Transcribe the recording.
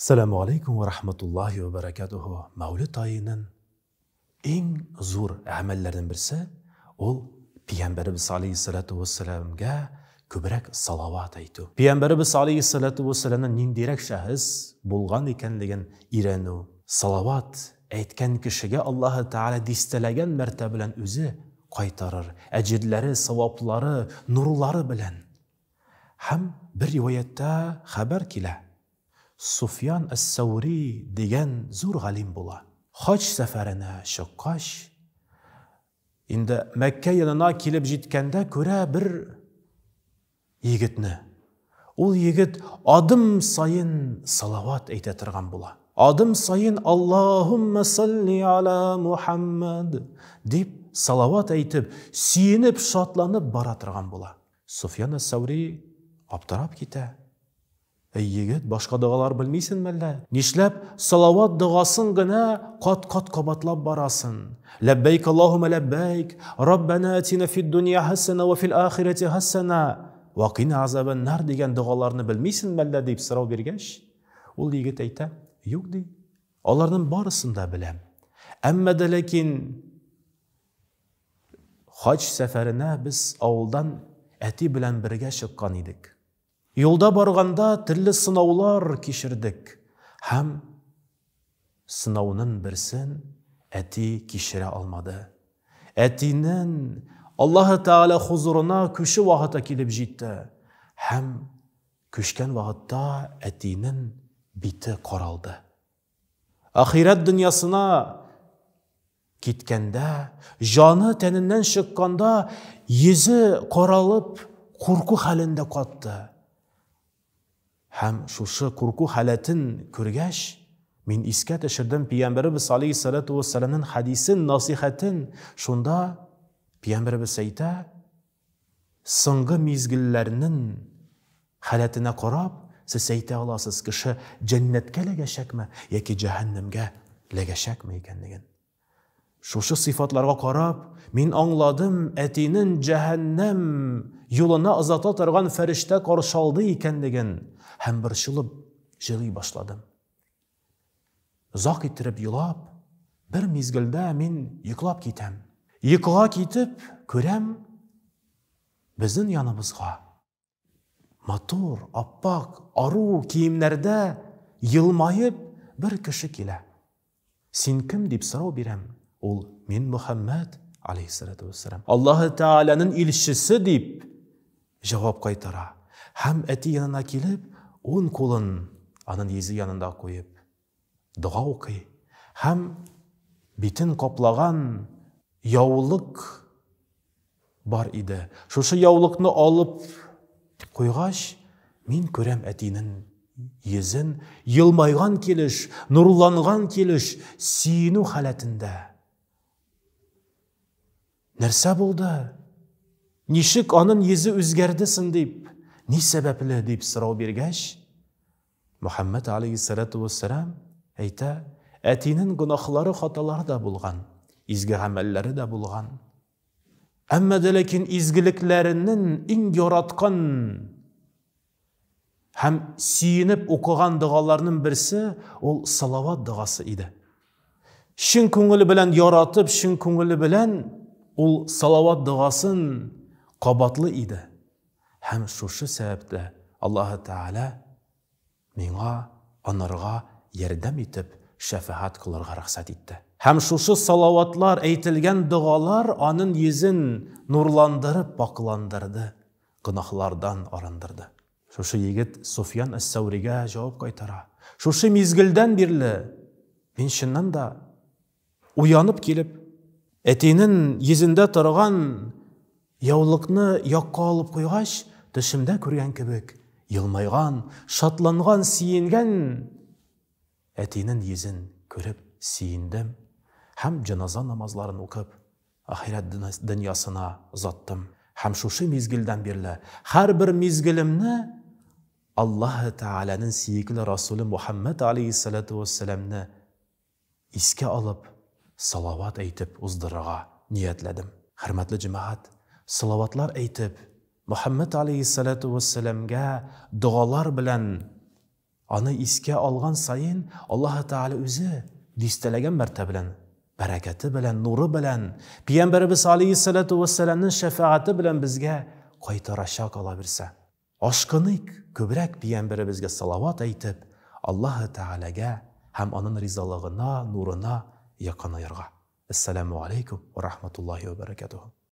Assalamu alaikum wa rahmatullahi wa barakatuhu. Mavlid ayının en zor amellerden birisi ol Peygamberimiz aleyhissalatu vesselamga ko'proq salavat aytu. Peygamberimiz aleyhissalatu vesselamning nindirek şahıs bo'lgan ekanligini iranu. Salavat aytgan kishiga Alloh taolo distalagan marta bilan o'zi qaytarar. Ajrlari, savoblari, nurlari bilan. Ham bir rivoyatda xabar kela. Sufyan as-Savri degan zo'r g'alim bo'la. Haj safarini chiqqach, endi Makka yanına kelib jetganda ko'ra bir yigitni. Ol yigit adım sayın salavat ayta turgan bo'la. Adım sayın Allahumma salli ala Muhammad deb salavat aytib, suyunib, shotlanib bora turgan bo'la. Sufyan as-Savri abtarab keta. Ey yigit, boshqa duolar bilmaysanmi? Nishlab salavat duosin gina qat-qat qabatlab borasin. Labbayk Allohumma labbayk, Robbana atina fid dunya hasana va fil oxirati hasana va qina azaban nar degan duolarni bilmaysanmi deb so'rov bergach, ul yigit ayta, yo'q dey. Ularning barisini da bilam. Ammo lekin haj safarina biz avuldan ati bilan birga chiqqan edik. Yolda barganda turli sinovlar kechirdik. Ham sinovning birsin ati kechira olmadi. Atining Alloh taolo huzuruna ko'shi vaqtida kelib jetdi. Ham ko'shgan vaqtda atining biti qoraldi. Axirat dunyosina ketganda, joni tanidan chiqqanda yuzi qoralib, qo'rquv holida qotdi. Ham shu qo'rquv holatin ko'rgach, men esga tushirdim Peygamberimiz alayhissalatu vesselamning hadisin, nasihatin. Shunda Peygamberimiz ayta, so'nggi mezgillarning holatini qarab, siz ayta olasiz, kishi jannatga lagashakmi yoki jahannamga lagashakmi ekanligini. Shu sifatlarga qarab, men angladim, atining jahannam yo'lini uzata turgan farishta qarshi oldi ekanligini. Hem bir shilib jilay boshladim. Uzoq ettirib yulab, bir mezgilda men yiqilib ketam. Yiqilib ketib, ko'ram bizning yonimizga motor, oppoq, aru kiyimlarda yilmayib bir kishi kela. Sen kim deb so'rov beram. Ol men Muhammad alayhissalatu vesselam. Alloh taolaning elchisi deb javob qaytara. Ham ati yanına kelib, o'ng qo'lin aning yuzi yanında qo'yib duo o'qiy. Ham bitin qoplagan yovliq bor edi. Shu yovliqni olib qo'ygach, men ko'ram atining yuzin yilmaygan kelish, nurlangan kelish, siyinu holatida. Narsa bo'ldi? Nishik aning yuzi o'zgardisin deb, ne sababli deb so'rov bergach, Muhammad alayhissalatu vesselam ayta, atining gunohlari, xatolari da bo'lgan, izgi amallari da bo'lgan. Ammo lekin izgiliklarining eng yaratgan ham siyinib o'qigan duolarning birisi ol salavat duosi edi. Shin ko'ngli bilan yaratib, shin ko'ngli bilan ol salavat duosin qabatli edi. Hem şu sebepte Allah Teala menga onarga yardım etip şefaat kılırga ruxsat etdi. Hem şu salavatlar, aytilgan duolar onun yüzün nurlandırıp baklandırdı, günahlardan arındırdı. Şu yigit Sufyan as-Savriga javob qaytara. Şu mezgildan birli men shundan da uyanıp kelib, atining yuzida turgan yovliqni yoqqa olib qo'ygach, dishimda ko'rgan kibik, yilmaygan, shotlangan, siyingan atining yuzin ko'rib siyindim. Ham janoza namozlarini o'qib, axirat dunyosina uzatdim. Ham shu mezgildan birli har bir mezgilimni Alloh taolaning suyukli rasuli Muhammad alayhissalatu vesselamni esga olib, salovat aytib uzdirga niyatladim. Hurmatli jamoat, salavatlar aytib, Muhammad alayhissalatu vesselamga duolar bilan аны искә алган сайын Аллаһ Тәгалә үзе дистәләгән мәртәбә белән, бәрәкәте белән, нуры белән, Пәйгамбәрбез алейһиссалату вассаламның шәфааты белән безгә кайтарачак ала бирсә. Ашкынык күбрәк Пәйгамбәребезгә салават әйтеп, Аллаһ Тәгаләгә һәм аның ризалыгына, нурына якынайырга. Ассаламу алейкум ва рахматуллахи ва баракатуху.